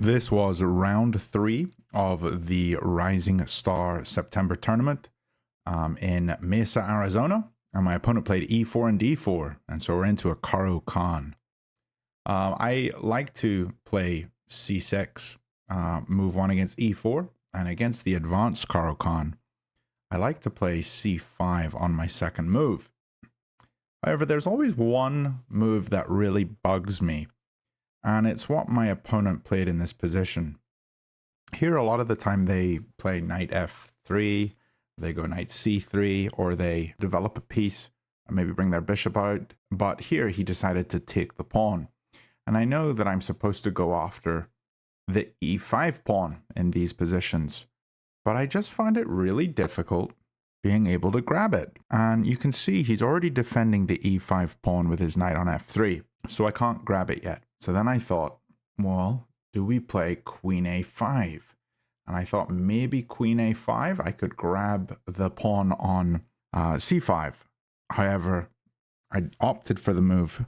This was round 3 of the Rising Star September tournament in Mesa, Arizona. And my opponent played e4 and d4. And so we're into a Caro-Kann. I like to play c6, move 1 against e4. And against the advanced Caro-Kann, I like to play c5 on my second move. However, there's always one move that really bugs me. And it's what my opponent played in this position. Here, a lot of the time they play knight f3, they go knight c3, or they develop a piece and maybe bring their bishop out. But here he decided to take the pawn. And I know that I'm supposed to go after the e5 pawn in these positions, but I just find it really difficult being able to grab it. And you can see he's already defending the e5 pawn with his knight on f3, so I can't grab it yet. So then I thought, well, do we play queen a5? And I thought maybe queen a5, I could grab the pawn on c5. However, I opted for the move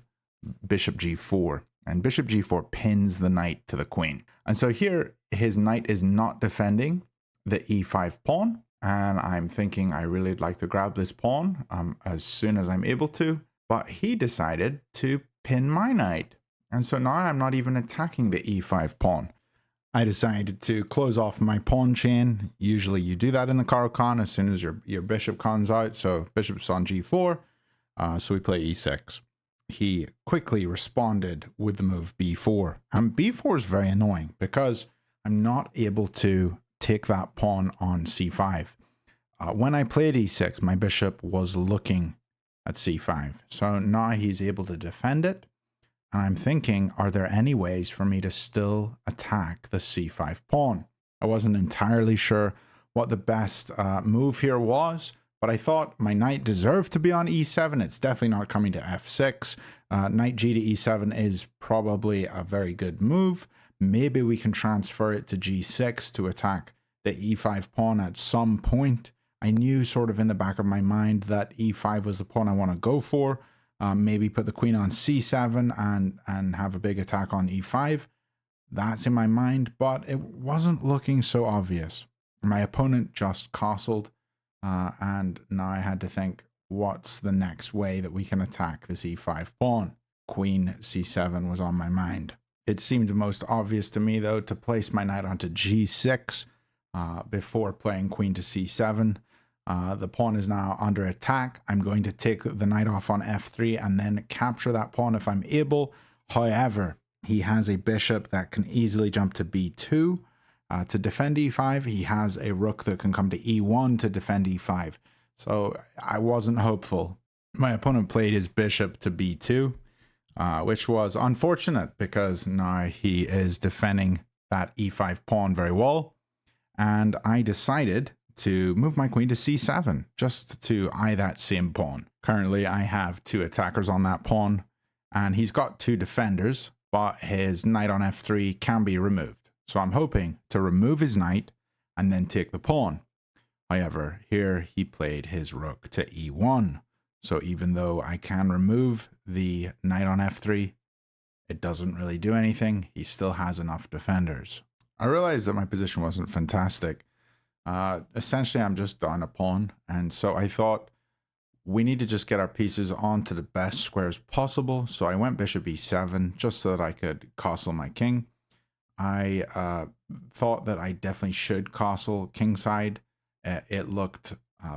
bishop g4. And bishop g4 pins the knight to the queen. And so here, his knight is not defending the e5 pawn. And I'm thinking I really would like to grab this pawn as soon as I'm able to. But he decided to pin my knight. And so now I'm not even attacking the e5 pawn. I decided to close off my pawn chain. Usually you do that in the Caro-Kann as soon as your bishop comes out. So bishop's on g4. So we play e6. He quickly responded with the move b4. And b4 is very annoying because I'm not able to take that pawn on c5. When I played e6, my bishop was looking at c5. So now he's able to defend it. And I'm thinking, are there any ways for me to still attack the c5 pawn? I wasn't entirely sure what the best move here was, but I thought my knight deserved to be on e7. It's definitely not coming to f6. Knight g to e7 is probably a very good move. Maybe we can transfer it to g6 to attack the e5 pawn at some point. I knew sort of in the back of my mind that e5 was the pawn I want to go for. Maybe put the queen on c7 and have a big attack on e5. That's in my mind, but it wasn't looking so obvious. My opponent just castled, and now I had to think, what's the next way that we can attack this e5 pawn? Queen c7 was on my mind. It seemed most obvious to me, though, to place my knight onto g6 before playing queen to c7. The pawn is now under attack. I'm going to take the knight off on f3 and then capture that pawn if I'm able. However, he has a bishop that can easily jump to b2 to defend e5. He has a rook that can come to e1 to defend e5. So I wasn't hopeful. My opponent played his bishop to b2, which was unfortunate because now he is defending that e5 pawn very well. And I decided to move my queen to c7 just to eye that same pawn. Currently, I have 2 attackers on that pawn, and he's got 2 defenders, but his knight on f3 can be removed. So I'm hoping to remove his knight and then take the pawn. However, here he played his rook to e1. So even though I can remove the knight on f3, it doesn't really do anything. He still has enough defenders. I realized that my position wasn't fantastic. Essentially, I'm just down a pawn. And so I thought we need to just get our pieces onto the best squares possible. So I went bishop e7 just so that I could castle my king. I thought that I definitely should castle kingside. It looked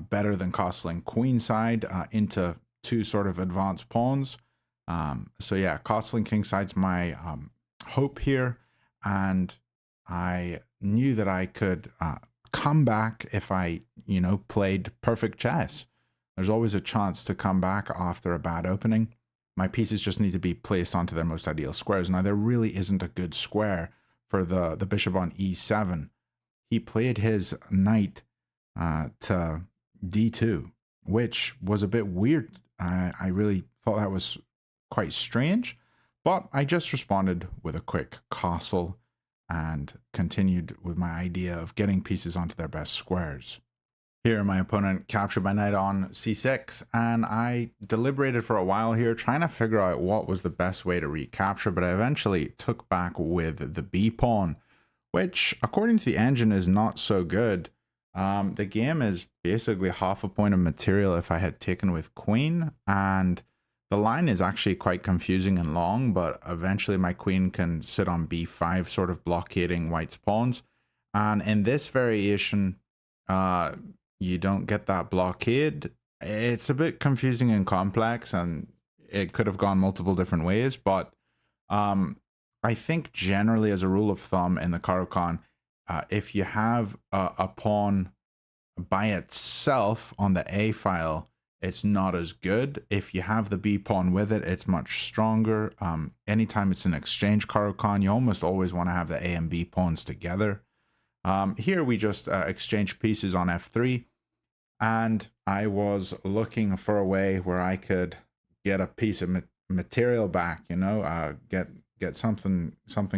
better than castling queenside into 2 sort of advanced pawns. So yeah, castling kingside's my hope here. And I knew that I could come back if I, played perfect chess. There's always a chance to come back after a bad opening. My pieces just need to be placed onto their most ideal squares. Now, there really isn't a good square for the bishop on e7. He played his knight to d2, which was a bit weird. I really thought that was quite strange, but I just responded with a quick castle and continued with my idea of getting pieces onto their best squares. Here, my opponent captured my knight on c6, and I deliberated for a while here, trying to figure out what was the best way to recapture, but I eventually took back with the b pawn, which according to the engine is not so good. The game is basically half a point of material if I had taken with queen, and the line is actually quite confusing and long, but eventually my queen can sit on b5, sort of blockading white's pawns. And in this variation, you don't get that blockade. It's a bit confusing and complex, and it could have gone multiple different ways, but I think generally as a rule of thumb in the Caro-Kann, if you have a pawn by itself on the A file, it's not as good. If you have the B pawn with it, it's much stronger. Anytime it's an exchange Caro-Kann, you almost always want to have the A and B pawns together. Here we just exchange pieces on F3, and I was looking for a way where I could get a piece of material back, you know, get something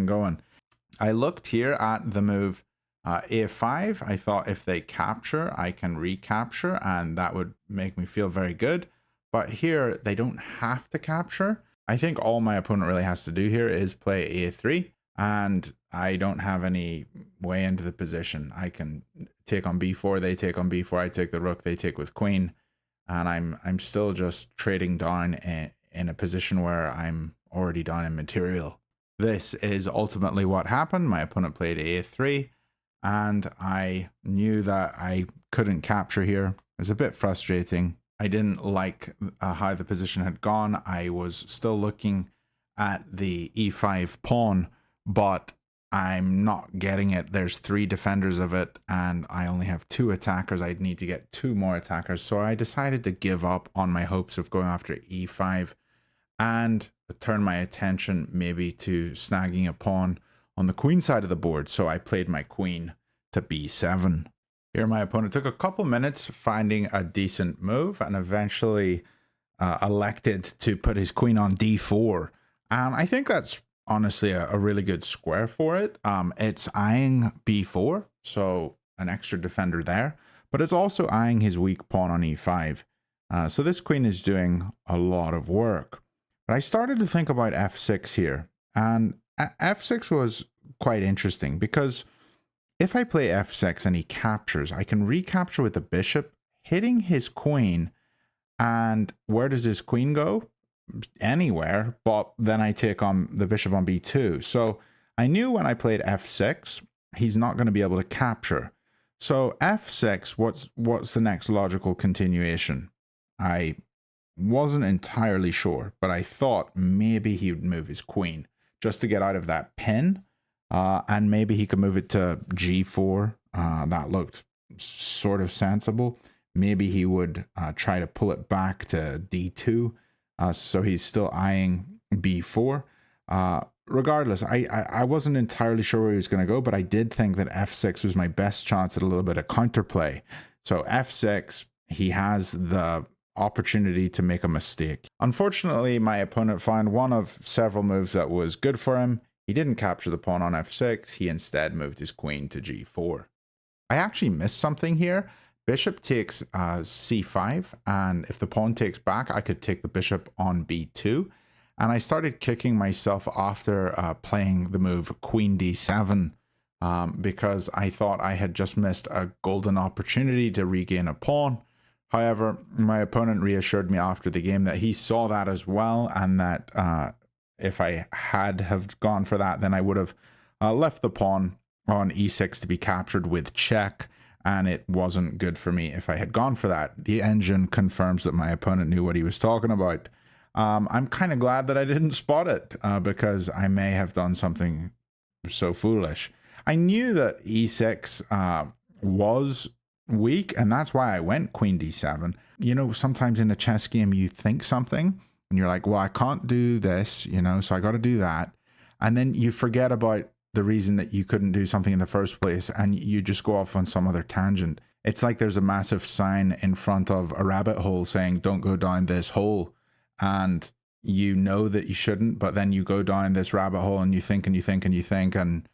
going. I looked here at the move A5. I thought if they capture, I can recapture, and that would make me feel very good. But here, they don't have to capture. I think all my opponent really has to do here is play A3, and I don't have any way into the position. I can take on B4, they take on B4, I take the rook, they take with queen, and I'm still just trading down in a position where I'm already down in material. This is ultimately what happened. My opponent played A3, and I knew that I couldn't capture here. It was a bit frustrating. I didn't like how the position had gone. I was still looking at the E5 pawn, but I'm not getting it. There's 3 defenders of it, and I only have 2 attackers. I'd need to get 2 more attackers. So I decided to give up on my hopes of going after E5 and turn my attention maybe to snagging a pawn on the queen side of the board. So I played my queen to B7. Here my opponent took a couple minutes finding a decent move and eventually elected to put his queen on D4. And I think that's honestly a really good square for it. It's eyeing B4, so an extra defender there, but it's also eyeing his weak pawn on E5. So this queen is doing a lot of work. But I started to think about F6 here, and F6 was quite interesting because if I play F6 and he captures, I can recapture with the bishop, hitting his queen, and where does his queen go? Anywhere, but then I take on the bishop on B2. So I knew when I played F6, he's not going to be able to capture. So F6, what's the next logical continuation? I wasn't entirely sure, but I thought maybe he would move his queen just to get out of that pin, and maybe he could move it to G4. That looked sort of sensible. Maybe he would try to pull it back to D2, so he's still eyeing B4. Regardless, I wasn't entirely sure where he was going to go, but I did think that F6 was my best chance at a little bit of counterplay. So F6, he has the opportunity to make a mistake. Unfortunately, my opponent found one of several moves that was good for him. He didn't capture the pawn on F6. He instead moved his queen to G4. I actually missed something here. Bishop takes C5, and if the pawn takes back, I could take the bishop on B2. And I started kicking myself after playing the move Queen D7 because I thought I had just missed a golden opportunity to regain a pawn. However, my opponent reassured me after the game that he saw that as well, and that if I had have gone for that, then I would have left the pawn on E6 to be captured with check, and it wasn't good for me if I had gone for that. The engine confirms that my opponent knew what he was talking about. I'm kind of glad that I didn't spot it because I may have done something so foolish. I knew that E6 was weak, and that's why I went Queen D7. You know, sometimes in a chess game you think something and you're like, well, I can't do this, you know, so I got to do that, and then you forget about the reason that you couldn't do something in the first place, and you just go off on some other tangent. It's like there's a massive sign in front of a rabbit hole saying don't go down this hole, and you know that you shouldn't, but then you go down this rabbit hole and you think and you think and you think, and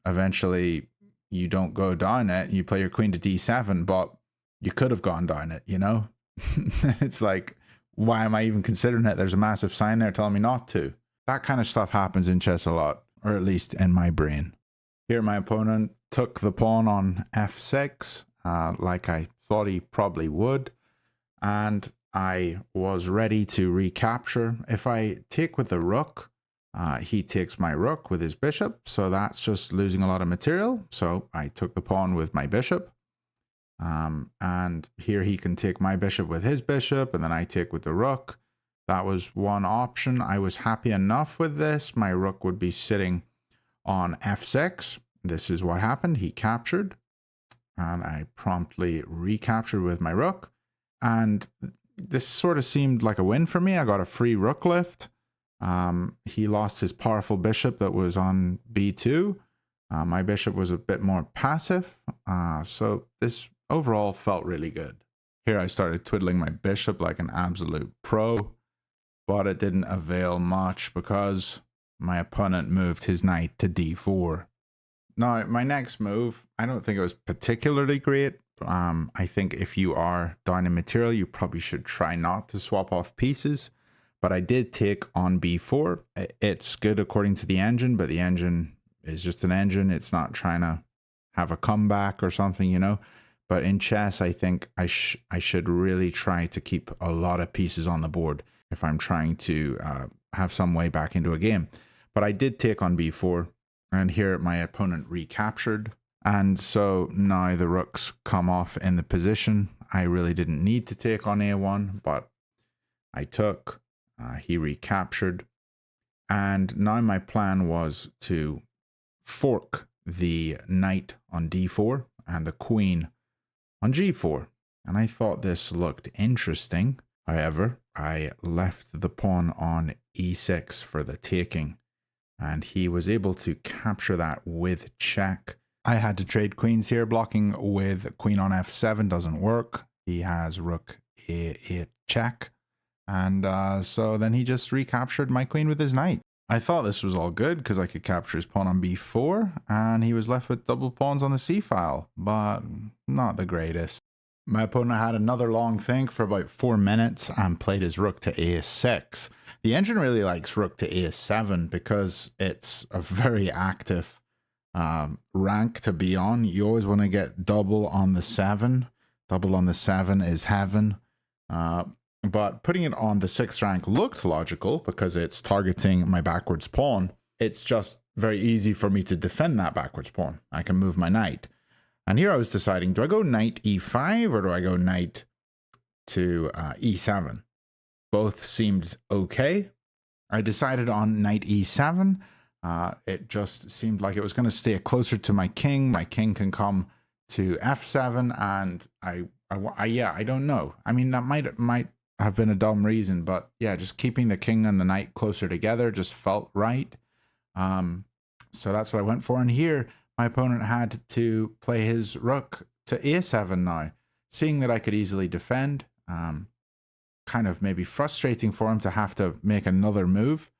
eventually you don't go down it. You play your queen to D7, but you could have gone down it, you know? It's like, why am I even considering it? There's a massive sign there telling me not to. That kind of stuff happens in chess a lot, or at least in my brain. Here my opponent took the pawn on f6, like I thought he probably would, and I was ready to recapture. If I take with the rook, he takes my rook with his bishop, so that's just losing a lot of material. So I took the pawn with my bishop, and here he can take my bishop with his bishop, and then I take with the rook. That was one option. I was happy enough with this. My rook would be sitting on f6. This is what happened. He captured, and I promptly recaptured with my rook. And this sort of seemed like a win for me. I got a free rook lift. He lost his powerful bishop that was on b2. My bishop was a bit more passive. So this overall felt really good. Here I started twiddling my bishop like an absolute pro, but it didn't avail much because my opponent moved his knight to d4. Now, my next move, I don't think it was particularly great. I think if you are down in material, you probably should try not to swap off pieces. But I did take on b4. It's good according to the engine, but the engine is just an engine. It's not trying to have a comeback or something, you know. But in chess, I think I should really try to keep a lot of pieces on the board if I'm trying to have some way back into a game. But I did take on b4, and here my opponent recaptured. And so now the rooks come off in the position. I really didn't need to take on a1, but I took. He recaptured. And now my plan was to fork the knight on d4 and the queen on g4. And I thought this looked interesting. However, I left the pawn on e6 for the taking, and he was able to capture that with check. I had to trade queens here. Blocking with queen on f7 doesn't work. He has rook a8 check. And so then he just recaptured my queen with his knight. I thought this was all good because I could capture his pawn on b4, and he was left with double pawns on the c file, but not the greatest. My opponent had another long think for about 4 minutes and played his rook to a6. The engine really likes rook to a7 because it's a very active rank to be on. You always want to get double on the 7. Double on the 7 is heaven. But putting it on the 6th rank looked logical because it's targeting my backwards pawn. It's just very easy for me to defend that backwards pawn. I can move my knight. And here I was deciding, do I go knight e5 or do I go knight to e7? Both seemed okay. I decided on knight e7. It just seemed like it was going to stay closer to my king. My king can come to f7, and I don't know. I mean, that might have been a dumb reason, but yeah, just keeping the king and the knight closer together just felt right. So that's what I went for. And here my opponent had to play his rook to a7 now, seeing that I could easily defend. Kind of maybe frustrating for him to have to make another move,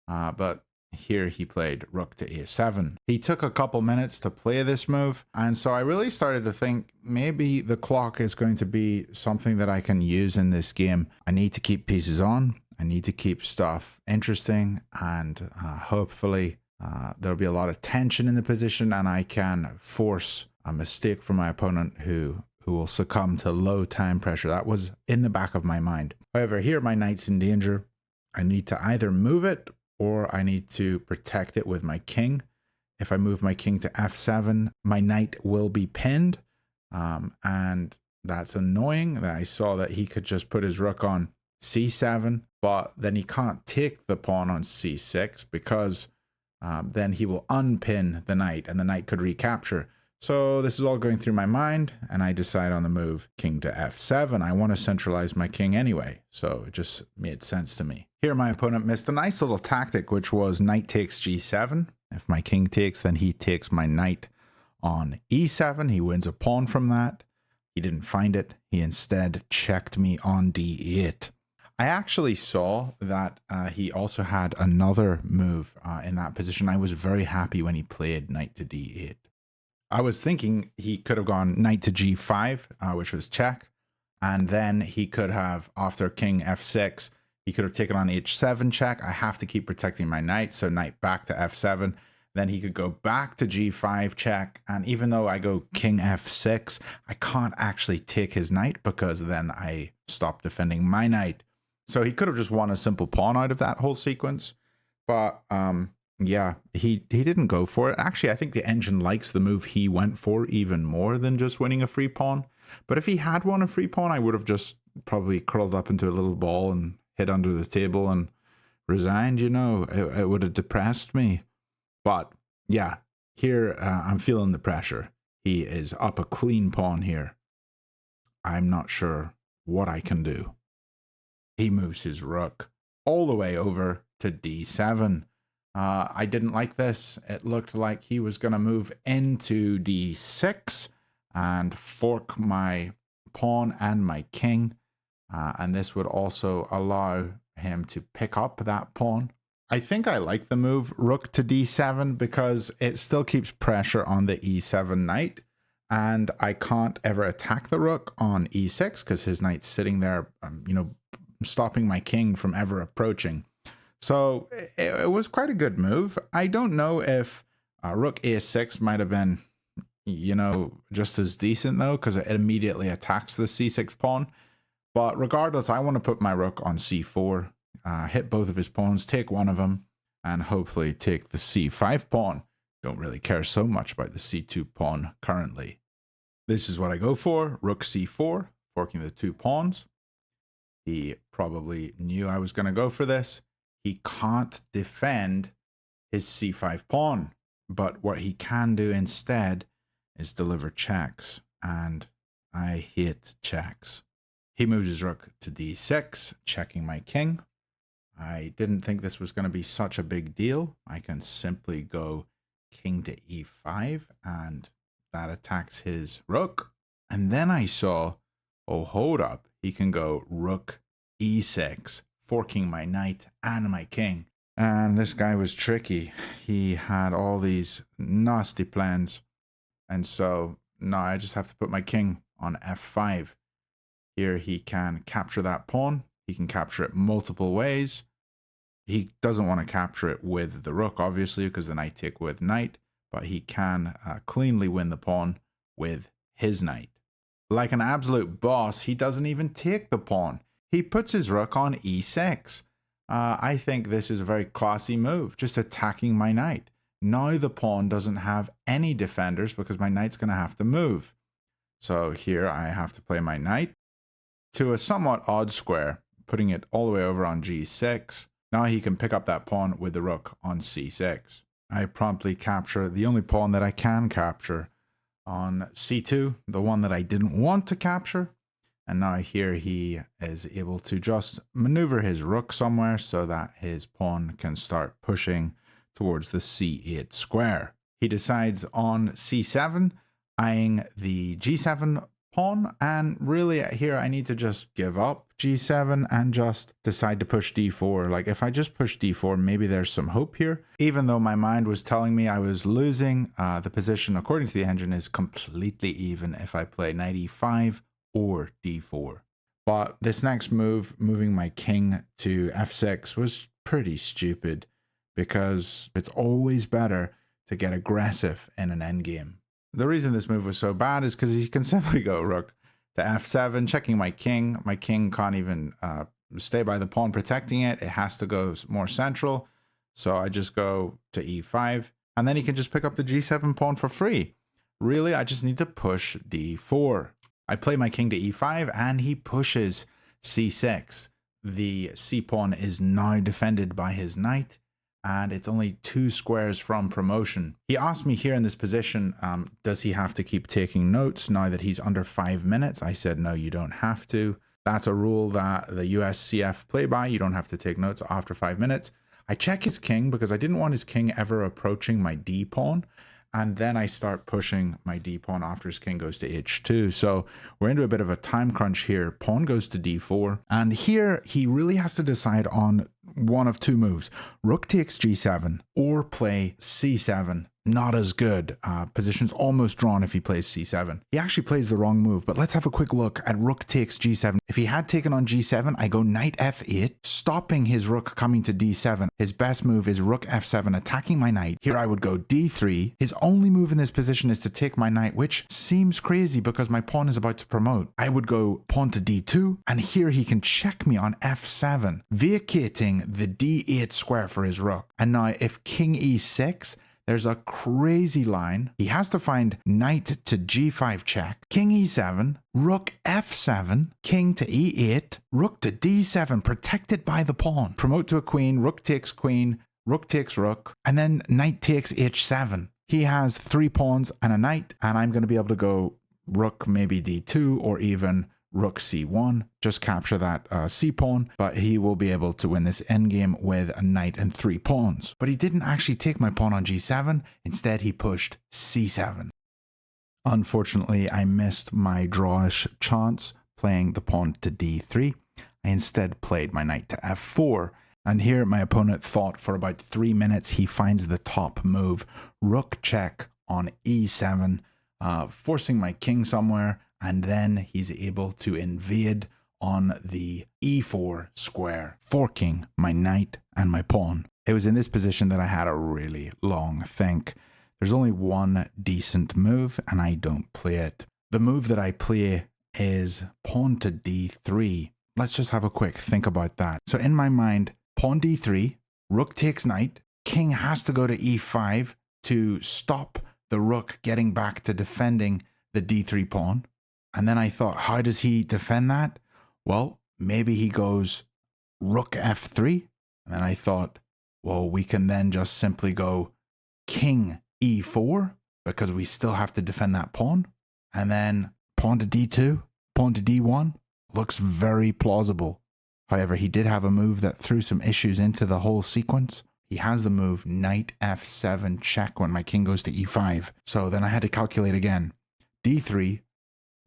but here he played rook to a7. He took a couple minutes to play this move, and so I really started to think maybe the clock is going to be something that I can use in this game. I need to keep pieces on. I need to keep stuff interesting, and hopefully there'll be a lot of tension in the position, and I can force a mistake from my opponent who will succumb to low time pressure. That was in the back of my mind. However, here my knight's in danger. I need to either move it or I need to protect it with my king. If I move my king to f7, my knight will be pinned. And that's annoying. I saw that he could just put his rook on c7, but then he can't take the pawn on c6 because then he will unpin the knight and the knight could recapture. So this is all going through my mind, and I decide on the move king to f7. I want to centralize my king anyway, so it just made sense to me. Here my opponent missed a nice little tactic, which was knight takes g7. If my king takes, then he takes my knight on e7. He wins a pawn from that. He didn't find it. He instead checked me on d8. I actually saw that he also had another move in that position. I was very happy when he played knight to d8. I was thinking he could have gone knight to g5, which was check. And then he could have, after king f6, he could have taken on h7 check. I have to keep protecting my knight, so knight back to f7. Then he could go back to g5 check. And even though I go king f6, I can't actually take his knight because then I stop defending my knight. So he could have just won a simple pawn out of that whole sequence. But yeah, he didn't go for it. Actually, I think the engine likes the move he went for even more than just winning a free pawn. But if he had won a free pawn, I would have just probably curled up into a little ball and hid under the table and resigned, you know. It would have depressed me. But yeah, here I'm feeling the pressure. He is up a clean pawn here. I'm not sure what I can do. He moves his rook all the way over to d7. I didn't like this. It looked like he was going to move into d6 and fork my pawn and my king. And this would also allow him to pick up that pawn. I think I like the move rook to d7 because it still keeps pressure on the e7 knight. And I can't ever attack the rook on e6 because his knight's sitting there, you know, stopping my king from ever approaching. So it was quite a good move. I don't know if rook a6 might have been, you know, just as decent though, because it immediately attacks the c6 pawn. But regardless, I want to put my rook on c4, hit both of his pawns, take one of them, and hopefully take the c5 pawn. Don't really care so much about the c2 pawn currently. This is what I go for, rook c4, forking the two pawns. He probably knew I was going to go for this. He can't defend his c5 pawn, but what he can do instead is deliver checks, and I hate checks. He moves his rook to d6, checking my king. I didn't think this was going to be such a big deal. I can simply go king to e5, and that attacks his rook. And then I saw, oh, hold up, he can go rook e6, forking my knight and my king. And this guy was tricky. He had all these nasty plans. And so now I just have to put my king on f5. Here he can capture that pawn. He can capture it multiple ways. He doesn't want to capture it with the rook, obviously, because then I take with knight. But he can cleanly win the pawn with his knight. Like an absolute boss, he doesn't even take the pawn. He puts his rook on e6. I think this is a very classy move, just attacking my knight. Now the pawn doesn't have any defenders because my knight's going to have to move. So here I have to play my knight to a somewhat odd square, putting it all the way over on g6. Now he can pick up that pawn with the rook on c6. I promptly capture the only pawn that I can capture on c2, the one that I didn't want to capture. And now here he is able to just maneuver his rook somewhere so that his pawn can start pushing towards the c8 square. He decides on c7, eyeing the g7 pawn, and really here I need to just give up g7 and just decide to push d4. Like if I just push d4, maybe there's some hope here. Even though my mind was telling me I was losing, the position according to the engine is completely even if I play knight e5 or d4. But this next move, moving my king to f6, was pretty stupid because it's always better to get aggressive in an endgame. The reason this move was so bad is because he can simply go rook to f7, checking my king. My king can't even stay by the pawn protecting it. It has to go more central. So I just go to e5, and then he can just pick up the g7 pawn for free. Really, I just need to push d4. I play my king to e5, and he pushes c6. The c pawn is now defended by his knight, and it's only 2 squares from promotion. He asked me here in this position, does he have to keep taking notes now that he's under 5 minutes? I said, no, you don't have to. That's a rule that the USCF play by. You don't have to take notes after 5 minutes. I check his king because I didn't want his king ever approaching my d pawn. And then I start pushing my d pawn after his king goes to h2. So we're into a bit of a time crunch here. Pawn goes to d4. And here he really has to decide on one of 2 moves. Rook takes g7 or play c7. not as good. Position's almost drawn if he plays c7. He actually plays the wrong move, but let's have a quick look at rook takes g7. If he had taken on g7, I go knight f8, stopping his rook coming to d7. His best move is rook f7, attacking my knight. Here I would go d3. His only move in this position is to take my knight, which seems crazy because my pawn is about to promote. I would go pawn to d2, and here he can check me on f7, vacating the d8 square for his rook. And now if king e6, there's a crazy line. He has to find knight to g5 check, king e7, rook f7, king to e8, rook to d7, protected by the pawn. Promote to a queen, rook takes rook, and then knight takes h7. He has 3 pawns and a knight, and I'm going to be able to go rook maybe d2 or even rook c1, just capture that c-pawn, but he will be able to win this endgame with a knight and 3 pawns. But he didn't actually take my pawn on g7, instead he pushed c7. Unfortunately, I missed my drawish chance playing the pawn to d3. I instead played my knight to f4, and here my opponent thought for about 3 minutes. He finds the top move, rook check on e7, forcing my king somewhere, and then he's able to invade on the e4 square, forking my knight and my pawn. It was in this position that I had a really long think. There's only one decent move, and I don't play it. The move that I play is pawn to d3. Let's just have a quick think about that. So in my mind, pawn d3, rook takes knight, king has to go to e5 to stop the rook getting back to defending the d3 pawn. And then I thought, how does he defend that? Well, maybe he goes rook f3. And then I thought, well, we can then just simply go king e4 because we still have to defend that pawn. And then pawn to d2, pawn to d1 looks very plausible. However, he did have a move that threw some issues into the whole sequence. He has the move knight f7 check when my king goes to e5. So then I had to calculate again. d3,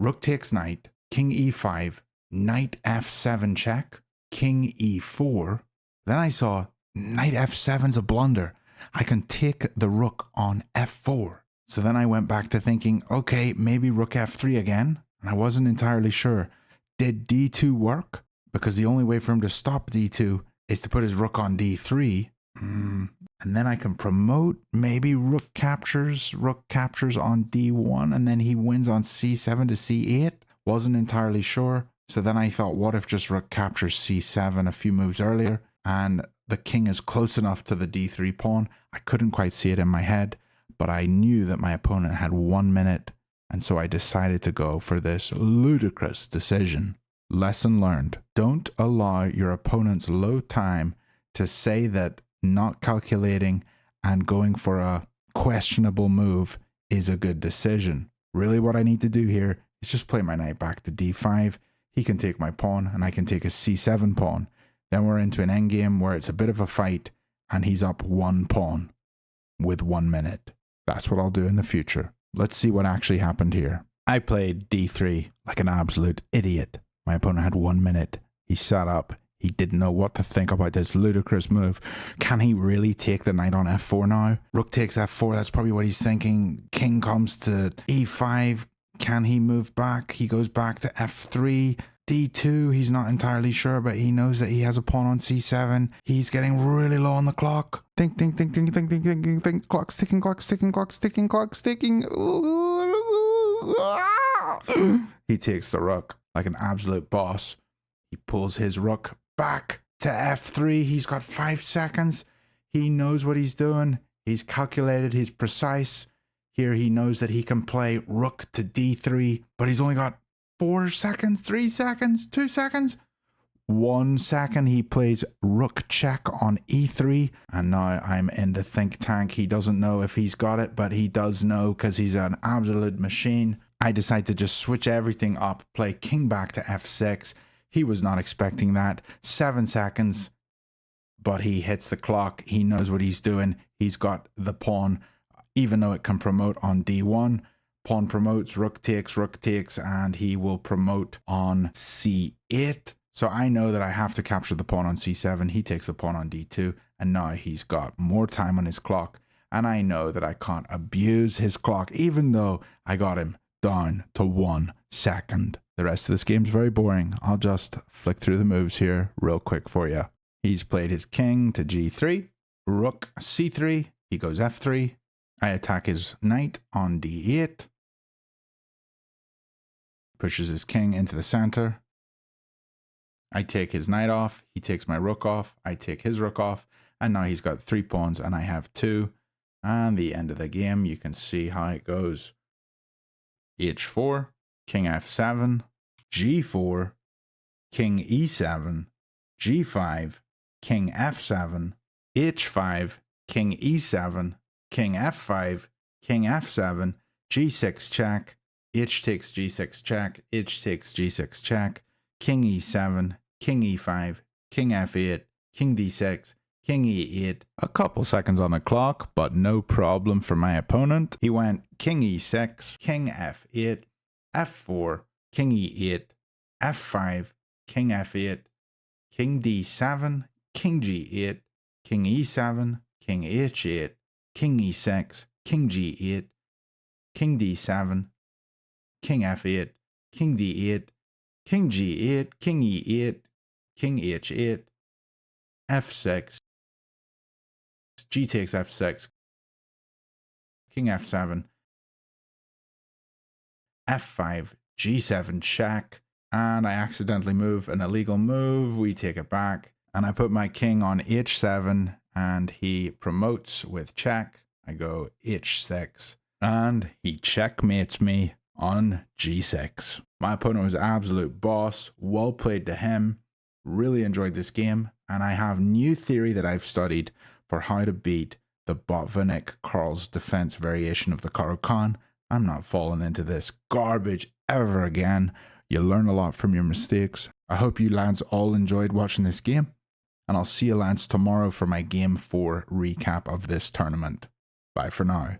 rook takes knight, king e5, knight f7 check, king e4. Then I saw knight f7's a blunder. I can take the rook on f4. So then I went back to thinking, okay, maybe rook f3 again. And I wasn't entirely sure. Did d2 work? Because the only way for him to stop d2 is to put his rook on d3. And then I can promote, maybe rook captures on d1, and then he wins on c7 to c8. Wasn't entirely sure. So then I thought, what if just rook captures c7 a few moves earlier, and the king is close enough to the d3 pawn. I couldn't quite see it in my head, but I knew that my opponent had 1 minute, and so I decided to go for this ludicrous decision. Lesson learned. Don't allow your opponent's low time to say that not calculating and going for a questionable move is a good decision. Really what I need to do here is just play my knight back to d5. He can take my pawn and I can take a c7 pawn. Then we're into an endgame where it's a bit of a fight and he's up 1 pawn with 1 minute. That's what I'll do in the future. Let's see what actually happened here. I played d3 like an absolute idiot. My opponent had 1 minute. He sat up. He didn't know what to think about this ludicrous move. Can he really take the knight on f4 now? Rook takes f4. That's probably what he's thinking. King comes to e5. Can he move back? He goes back to f3. d2. He's not entirely sure, but he knows that he has a pawn on c7. He's getting really low on the clock. Think. Clock's ticking, clock's ticking, clock's ticking, clock's ticking. He takes the rook like an absolute boss. He pulls his rook back to f3. He's got 5 seconds. He knows what he's doing. He's calculated. He's precise. Here he knows that he can play rook to d3, but he's only got 4 seconds, 3 seconds, 2 seconds. 1 second. He plays rook check on e3, and now I'm in the think tank. He doesn't know if he's got it, but he does know because he's an absolute machine. I decide to just switch everything up, play king back to f6. He was not expecting that. 7 seconds, but he hits the clock. He knows what he's doing. He's got the pawn, even though it can promote on d1. Pawn promotes, rook takes, and he will promote on c8. So I know that I have to capture the pawn on c7. He takes the pawn on d2, and now he's got more time on his clock. and I know that I can't abuse his clock, even though I got him down to 1 second. The rest of this game's very boring. I'll just flick through the moves here real quick for you. He's played his king to g3, rook c3, he goes f3, I attack his knight on d8, pushes his king into the center, I take his knight off, he takes my rook off, I take his rook off, and now he's got 3 pawns and I have 2. And the end of the game, you can see how it goes. h4, king f7, g4, king e7, g5, king f7, h5, king e7, king f5, king f7, g6 check, h takes g6 check, h takes g6 check, king e7, king e5, king f8, king d6, king e8. A couple seconds on the clock, but no problem for my opponent. He went king e6, king f8, f4, king e8, f5, king f8, king d7, king g8, king e7, king h8, king e6, king g8, king d7, king f8, king d8, king g8, king e8, king h8, f6, g takes f6, king f7, f5, g7 check, and I accidentally move an illegal move. We take it back, and I put my king on h7, and he promotes with check. I go h6, and he checkmates me on g6. My opponent was absolute boss. Well played to him. Really enjoyed this game, and I have new theory that I've studied for how to beat the Botvinnik Karl's defense variation of the Caro-Kann. I'm not falling into this garbage ever again. You learn a lot from your mistakes. I hope you lads all enjoyed watching this game, and I'll see you lads tomorrow for my Game 4 recap of this tournament. Bye for now.